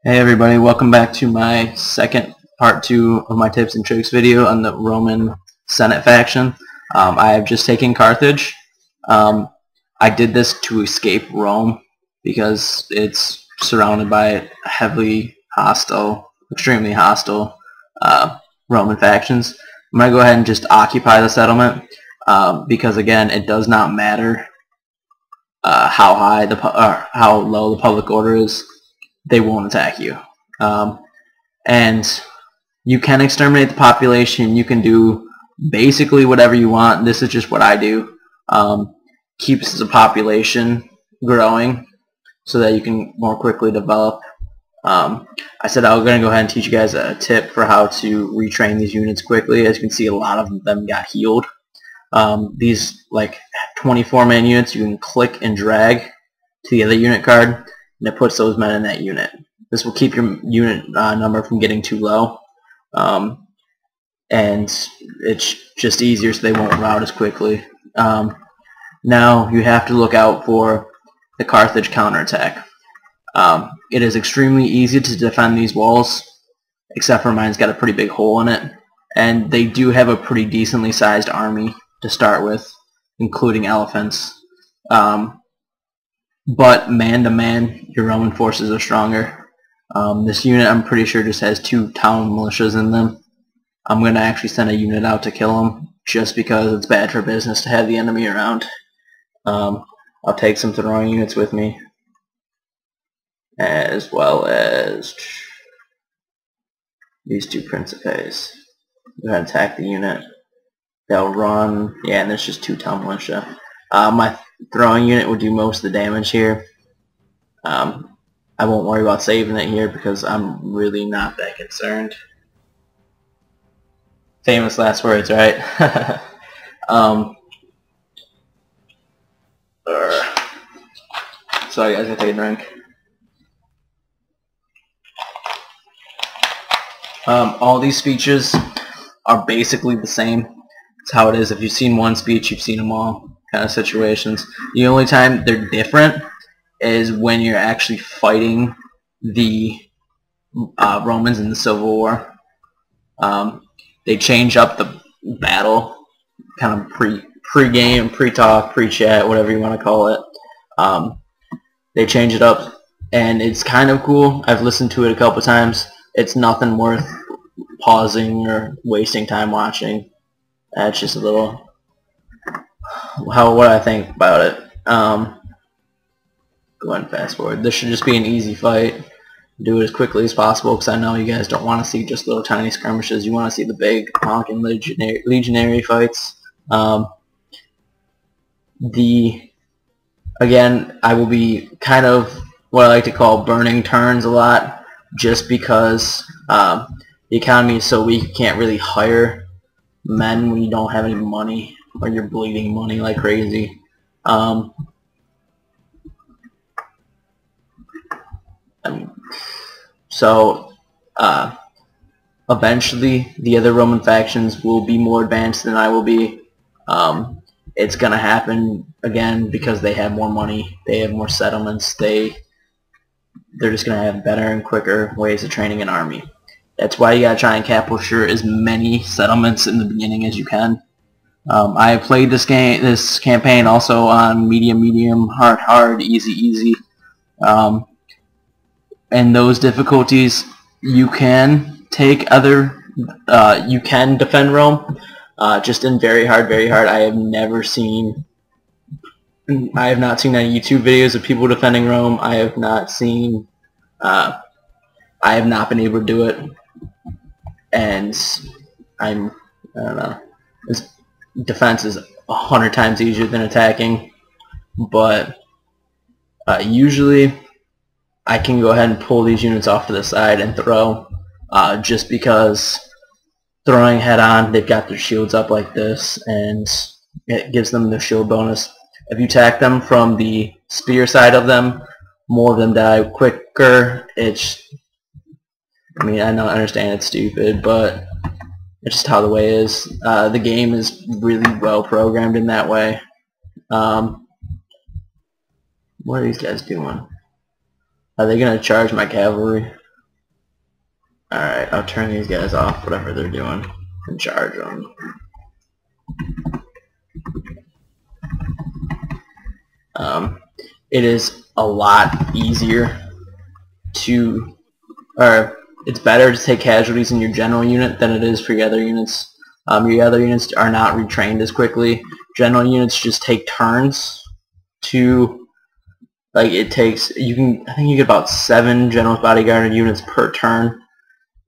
Hey everybody, welcome back to my second part 2 of my tips and tricks video on the Roman Senate faction. I have just taken Carthage. I did this to escape Rome because it's surrounded by heavily hostile, extremely hostile Roman factions. I'm going to go ahead and just occupy the settlement because again it does not matter how high how low the public order is. They won't attack you. And you can exterminate the population. You can do basically whatever you want. This is just what I do. Keeps the population growing so that you can more quickly develop. I said I was going to go ahead and teach you guys a tip for how to retrain these units quickly. As you can see, a lot of them got healed. These like 24-man units, you can click and drag to the other unit card, and it puts those men in that unit. This will keep your unit number from getting too low, and it's just easier so they won't rout as quickly. Now you have to look out for the Carthage counterattack. It is extremely easy to defend these walls, except for mine's got a pretty big hole in it, and they do have a pretty decently sized army to start with, including elephants. But man-to-man, your Roman forces are stronger. This unit, I'm pretty sure, just has 2 town militias in them. I'm going to actually send a unit out to kill them, just because it's bad for business to have the enemy around. I'll take some throwing units with me, as well as these 2 principes. Go ahead and attack the unit. They'll run, yeah, and there's just 2 town militia. My throwing unit will do most of the damage here. I won't worry about saving it here because I'm really not that concerned. Famous last words, right? Sorry guys, I gotta take a drink. All these speeches are basically the same. It's how it is. If you've seen one speech, you've seen them all. Kind of situations. The only time they're different is when you're actually fighting the Romans in the Civil War. They change up the battle, kind of pre-game, pre-talk, pre-chat, whatever you want to call it. They change it up, and it's kind of cool. I've listened to it a couple times. It's nothing worth pausing or wasting time watching. That's just a little what I think about it. Go ahead and fast forward. This should just be an easy fight. Do it as quickly as possible because I know you guys don't want to see just little tiny skirmishes. You want to see the big honking legionary fights. Again, I will be kind of what I like to call burning turns a lot, just because the economy is so weak you can't really hire men when you don't have any money, or you're bleeding money like crazy. Eventually the other Roman factions will be more advanced than I will be. It's gonna happen again because they have more money, they have more settlements, they're just gonna have better and quicker ways of training an army. That's why you gotta try and capture as many settlements in the beginning as you can. I have played this campaign also on medium, hard, easy. And those difficulties, you can take you can defend Rome. Just in very hard. I have not seen any YouTube videos of people defending Rome. I have not been able to do it, and I don't know. Defense is 100 times easier than attacking, but usually I can go ahead and pull these units off to the side and throw, just because throwing head on, they've got their shields up like this, and it gives them the shield bonus. If you attack them from the spear side of them, more of them die quicker. I mean, I understand it's stupid, but it's just how the way is. The game is really well programmed in that way. What are these guys doing? Are they going to charge my cavalry? Alright, I'll turn these guys off, whatever they're doing, and charge them. It is a lot easier to, or it's better to take casualties in your general unit than it is for your other units. Your other units are not retrained as quickly. General units just take turns to, like, it takes, I think you get about 7 General's Bodyguard units per turn.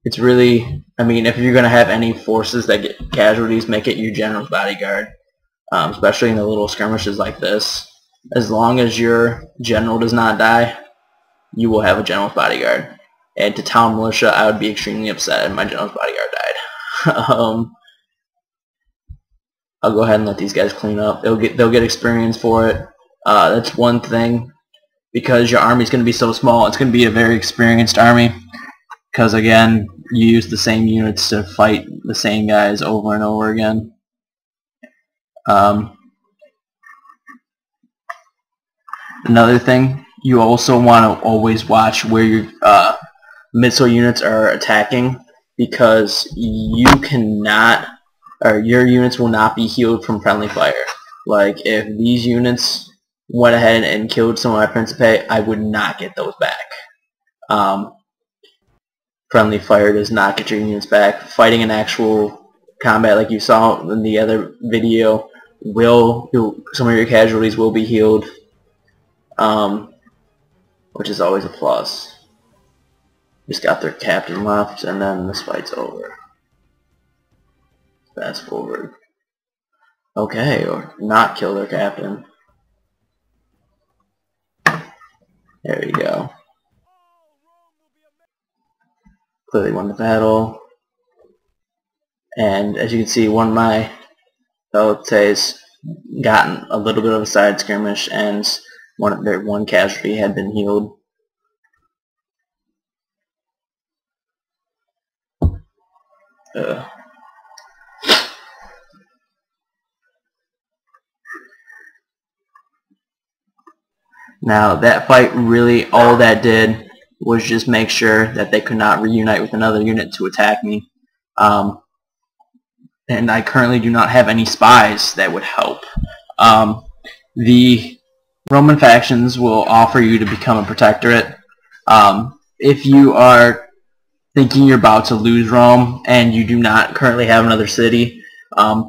It's really, I mean, if you're going to have any forces that get casualties, make it your General's Bodyguard, especially in the little skirmishes like this. As long as your general does not die, you will have a General's Bodyguard. And to town militia, I would be extremely upset if my General's Bodyguard died. I'll go ahead and let these guys clean up. They'll get experience for it. That's one thing, because your army's going to be so small. It's going to be a very experienced army, because again, you use the same units to fight the same guys over and over again. Another thing, you also want to always watch where your missile units are attacking, because you cannot, or your units will not be healed from friendly fire. Like, if these units went ahead and killed some of my Principe, I would not get those back. Friendly fire does not get your units back. Fighting an actual combat like you saw in the other video, some of your casualties will be healed, which is always a plus. Just got their captain left, and then this fight's over. Fast forward. Okay, or not kill their captain. There you go. Clearly won the battle. And as you can see, one of my Pelotes gotten a little bit of a side skirmish, and one casualty had been healed. Now that fight, really all that did was just make sure that they could not reunite with another unit to attack me. And I currently do not have any spies that would help. The Roman factions will offer you to become a protectorate. If you are thinking you're about to lose Rome and you do not currently have another city,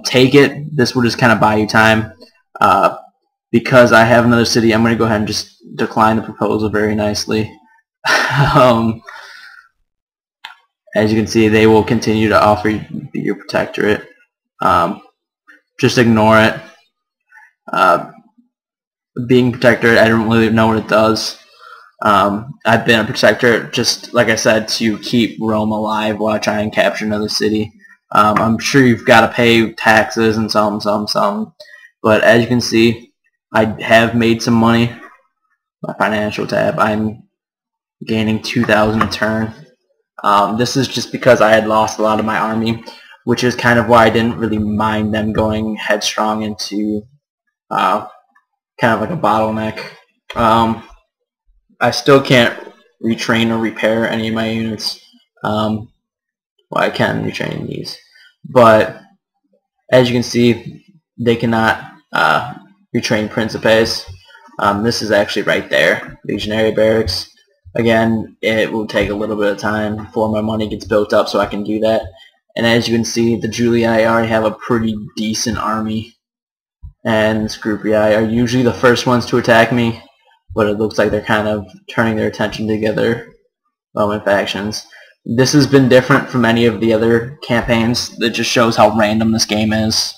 take it. This will just kind of buy you time. Because I have another city, I'm going to go ahead and just decline the proposal very nicely. As you can see, they will continue to offer you your protectorate. Just ignore it. Being protectorate, I don't really know what it does. I've been a protectorate, just like I said, to keep Rome alive while I try and capture another city. I'm sure you've got to pay taxes and some. But as you can see, I have made some money. My financial tab, I'm gaining 2,000 a turn. This is just because I had lost a lot of my army, which is kind of why I didn't really mind them going headstrong into kind of like a bottleneck. I still can't retrain or repair any of my units. Well, I can retrain these, but as you can see, they cannot retrain Principes. This is actually right there, Legionary Barracks. Again, it will take a little bit of time before my money gets built up so I can do that. And as you can see, the Julii already have a pretty decent army, and the Scrupii are usually the first ones to attack me, but it looks like they're kind of turning their attention to the other Roman factions. This has been different from any of the other campaigns. That just shows how random this game is.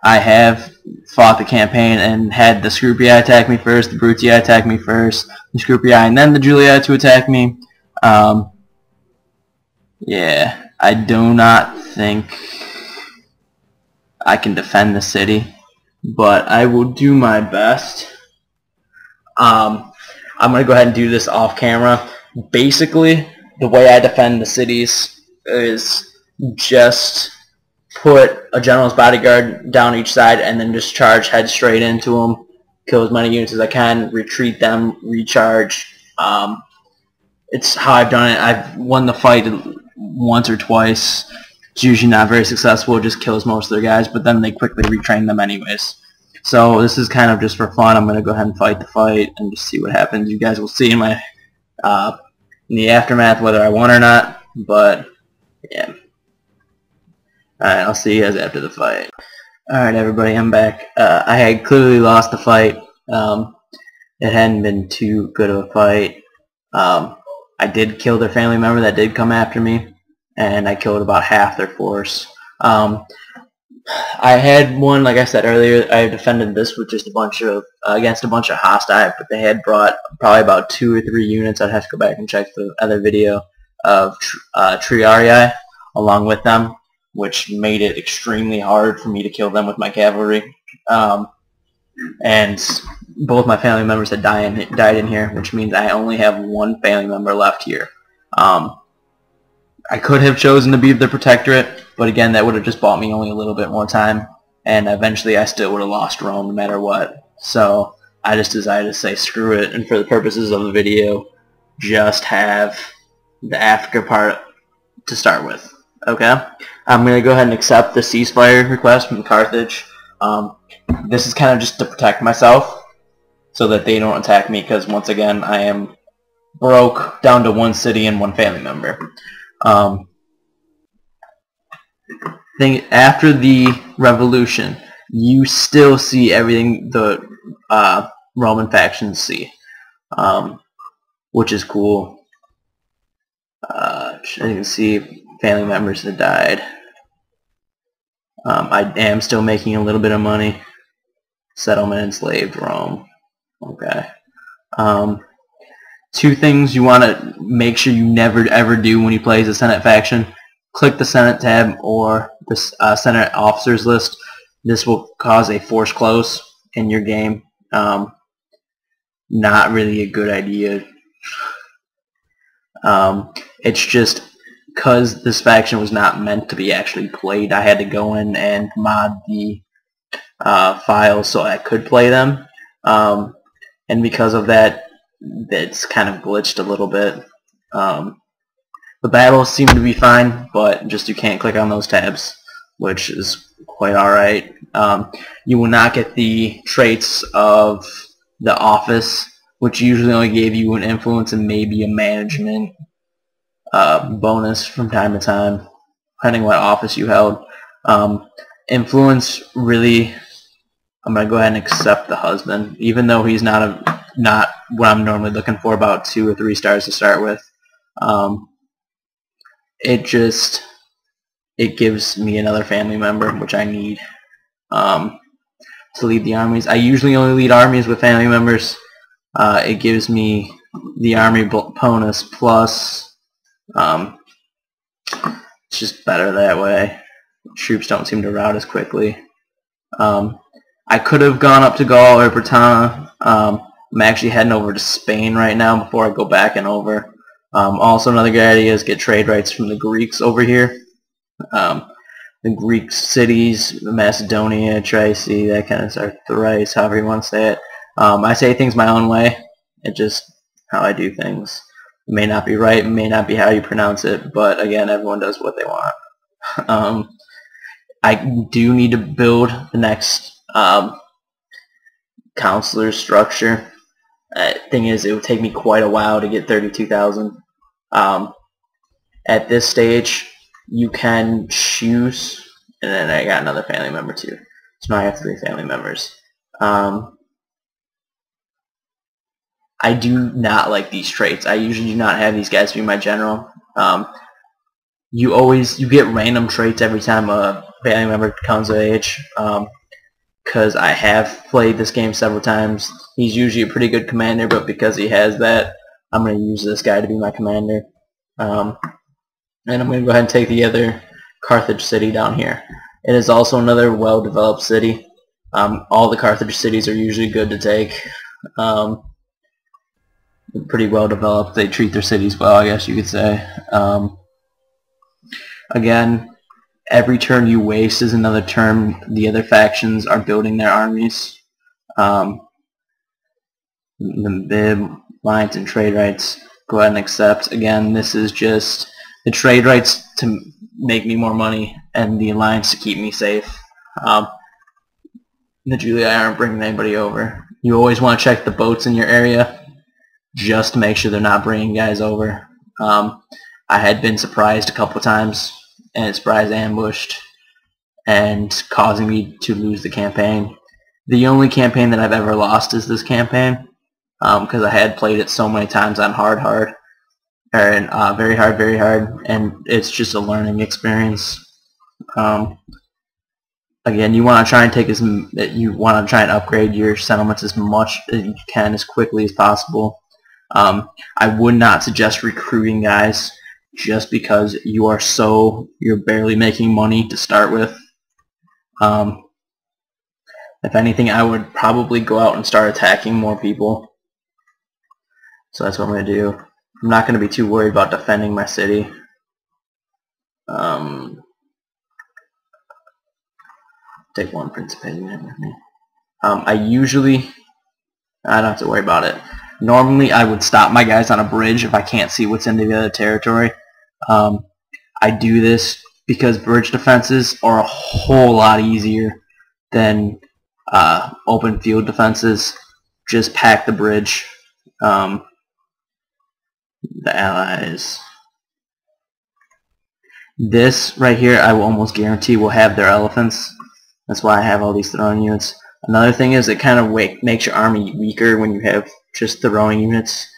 I have fought the campaign and had the Scrupii attack me first, the Brutii attack me first, the Scrupii and then the Julii to attack me. Yeah, I do not think I can defend the city, but I will do my best. I'm going to go ahead and do this off camera. Basically, the way I defend the cities is just put a general's bodyguard down each side and then just charge head straight into them, kill as many units as I can, retreat them, recharge. it's how I've done it. I've won the fight once or twice. It's usually not very successful. It just kills most of their guys, but then they quickly retrain them anyways. So this is kind of just for fun. I'm going to go ahead and fight the fight and just see what happens. You guys will see in my in the aftermath whether I won or not. But yeah. Alright, I'll see you guys after the fight. Alright everybody, I'm back. I had clearly lost the fight. It hadn't been too good of a fight. I did kill their family member that did come after me, and I killed about half their force. I had one, like I said earlier, I defended this with just a bunch of, against a bunch of hostile, but they had brought probably about 2 or 3 units. I'd have to go back and check the other video of Triarii along with them, which made it extremely hard for me to kill them with my cavalry. And both my family members had died in here, which means I only have 1 family member left here. I could have chosen to be the Protectorate, but again, that would have just bought me only a little bit more time, and eventually I still would have lost Rome no matter what. So I just decided to say screw it, and for the purposes of the video, just have the Africa part to start with. Okay? I'm going to go ahead and accept the ceasefire request from Carthage. This is kind of just to protect myself so that they don't attack me, because once again I am broke down to 1 city and 1 family member. After the revolution, you still see everything the Roman factions see, which is cool. As you can see, family members that died. I am still making a little bit of money. Settlement enslaved Rome. Okay. 2 things you want to make sure you never ever do when you play as a Senate faction. Click the Senate tab or the Senate officers list. This will cause a force close in your game. Not really a good idea. It's just because this faction was not meant to be actually played, I had to go in and mod the files so I could play them. And because of that, it's kind of glitched a little bit. The battles seem to be fine, but just you can't click on those tabs, which is quite alright. You will not get the traits of the office, which usually only gave you an influence and maybe a management bonus from time to time, depending what office you held. Influence, really, I'm going to go ahead and accept the husband, even though he's not what I'm normally looking for, about 2 or 3 stars to start with. It gives me another family member, which I need to lead the armies. I usually only lead armies with family members. It gives me the army bonus plus. It's just better that way. Troops don't seem to rout as quickly. I could have gone up to Gaul or Britannia. I'm actually heading over to Spain right now before I go back and over. Also, another good idea is get trade rights from the Greeks over here. The Greek cities, Macedonia, Thrace, that kind of stuff, Thrice, however you want to say it. I say things my own way. It's just how I do things. It may not be right, it may not be how you pronounce it, but again, everyone does what they want. I do need to build the next counselor structure. Thing is, it would take me quite a while to get 32,000. At this stage, you can choose, and then I got another family member too. So now I have 3 family members. I do not like these traits. I usually do not have these guys be my general. You get random traits every time a family member comes of age. Because I have played this game several times. He's usually a pretty good commander, but because he has that, I'm going to use this guy to be my commander. And I'm going to go ahead and take the other Carthage city down here. It is also another well-developed city. All the Carthage cities are usually good to take. Pretty well-developed. They treat their cities well, I guess you could say. Again, every turn you waste is another turn the other factions are building their armies. The bib, alliance, and trade rights. go ahead and accept. Again, this is just the trade rights to make me more money and the alliance to keep me safe. The Julia aren't bringing anybody over. You always want to check the boats in your area just to make sure they're not bringing guys over. I had been surprised a couple times, and surprise ambushed and causing me to lose the campaign. The only campaign that I've ever lost is this campaign, because I had played it so many times on hard, and very hard, and it's just a learning experience. Again, you want to try and upgrade your settlements as much as you can, as quickly as possible. I would not suggest recruiting guys just because you're barely making money to start with. If anything, I would probably go out and start attacking more people. So that's what I'm going to do. I'm not going to be too worried about defending my city. Take one Principate unit with me. I don't have to worry about it. Normally, I would stop my guys on a bridge if I can't see what's in the other territory. I do this because bridge defenses are a whole lot easier than open field defenses. Just pack the bridge. The allies. This right here, I will almost guarantee will have their elephants. That's why I have all these throwing units. Another thing is it kind of makes your army weaker when you have just throwing units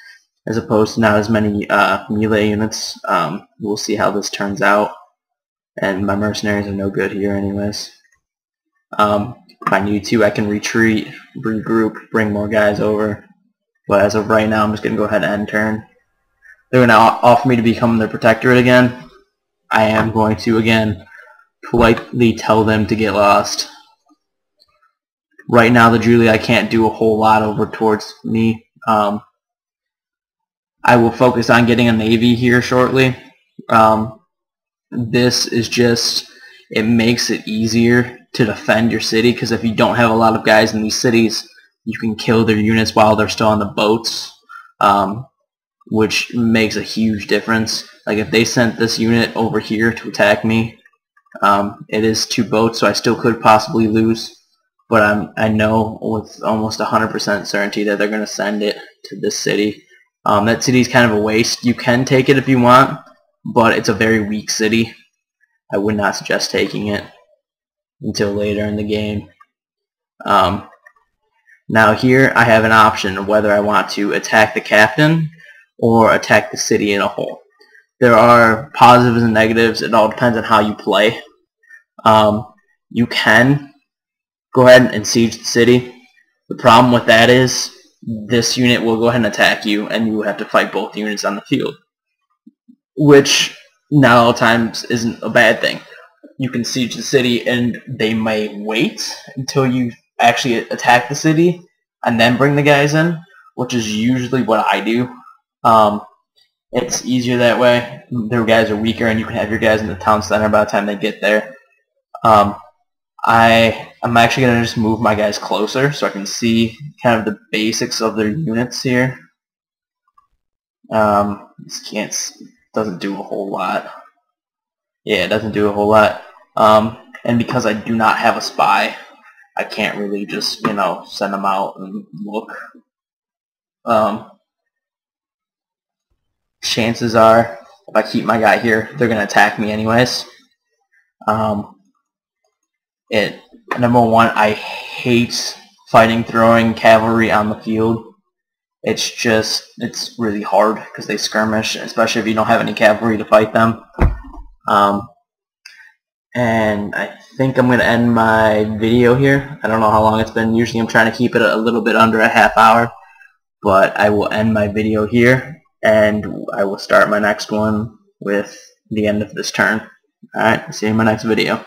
as opposed to not as many melee units. We'll see how this turns out. And my mercenaries are no good here anyways. If I need to, I can retreat, regroup, bring more guys over. But as of right now, I'm just going to go ahead and end turn. They're going to offer me to become their protectorate again. I am going to, again, politely tell them to get lost. Right now, the Julia can't do a whole lot over towards me. I will focus on getting a navy here shortly. This is just, it makes it easier to defend your city, because if you don't have a lot of guys in these cities, you can kill their units while they're still on the boats, which makes a huge difference. Like if they sent this unit over here to attack me, it is 2 boats, so I still could possibly lose, but I know with almost 100% certainty that they're going to send it to this city. That city is kind of a waste. You can take it if you want, but it's a very weak city. I would not suggest taking it until later in the game. Now here I have an option of whether I want to attack the captain or attack the city in a whole. There are positives and negatives. It all depends on how you play. You can go ahead and siege the city. The problem with that is this unit will go ahead and attack you, and you will have to fight both units on the field, which not all times isn't a bad thing. You can siege the city, and they may wait until you actually attack the city and then bring the guys in, which is usually what I do. It's easier that way. Their guys are weaker, and you can have your guys in the town center by the time they get there. I'm actually going to just move my guys closer so I can see kind of the basics of their units here. This doesn't do a whole lot. Yeah, it doesn't do a whole lot. And because I do not have a spy, I can't really just, send them out and look. Chances are, if I keep my guy here, they're going to attack me anyways. Number one, I hate fighting throwing cavalry on the field. It's really hard because they skirmish, especially if you don't have any cavalry to fight them. And I think I'm going to end my video here. I don't know how long it's been. Usually I'm trying to keep it a little bit under a half hour. But I will end my video here, and I will start my next one with the end of this turn. Alright, see you in my next video.